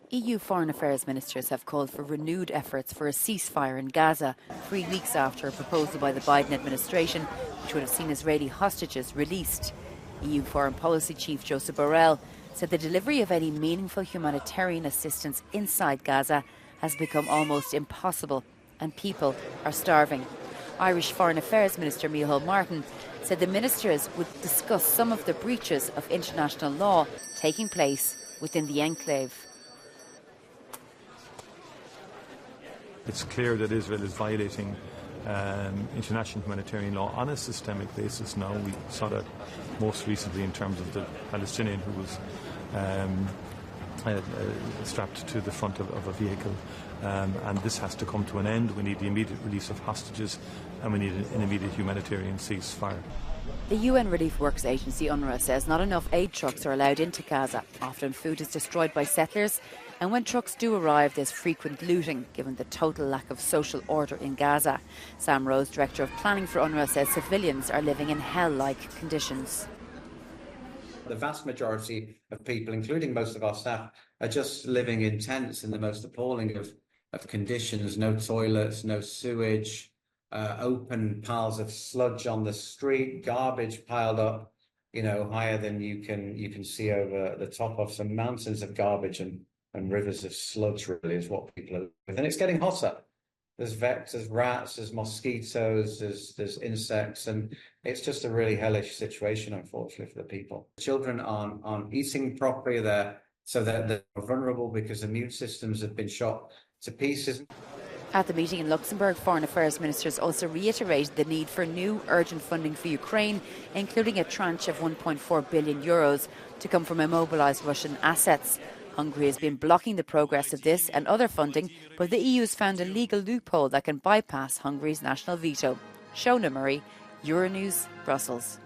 EU Foreign Affairs ministers have called for renewed efforts for a ceasefire in Gaza 3 weeks after a proposal by the Biden administration, which would have seen Israeli hostages released. EU Foreign Policy Chief Joseph Borrell said the delivery of any meaningful humanitarian assistance inside Gaza has become almost impossible and people are starving. Irish Foreign Affairs Minister Micheál Martin said the ministers would discuss some of the breaches of international law taking place within the enclave. It's clear that Israel is violating international humanitarian law on a systemic basis now. We saw that most recently in terms of the Palestinian who was strapped to the front of a vehicle. And this has to come to an end. We need the immediate release of hostages and we need an immediate humanitarian ceasefire. The UN Relief Works Agency UNRWA says not enough aid trucks are allowed into Gaza. Often food is destroyed by settlers, and when trucks do arrive there's frequent looting given the total lack of social order in Gaza. Sam Rose, Director of Planning for UNRWA, says civilians are living in hell-like conditions. The vast majority of people, including most of our staff, are just living in tents in the most appalling of conditions. No toilets, no sewage, open piles of sludge on the street, garbage piled up, higher than you can see over the top of. Some mountains of garbage and rivers of sludge really is what people are with. And it's getting hotter. There's vectors, rats, there's mosquitoes, there's insects, and it's just a really hellish situation, unfortunately, for the people. Children aren't eating properly, they're vulnerable because immune systems have been shot to pieces. At the meeting in Luxembourg, Foreign Affairs ministers also reiterated the need for new urgent funding for Ukraine, including a tranche of €1.4 billion to come from immobilised Russian assets. Hungary has been blocking the progress of this and other funding, but the EU has found a legal loophole that can bypass Hungary's national veto. Shona Murray, Euronews, Brussels.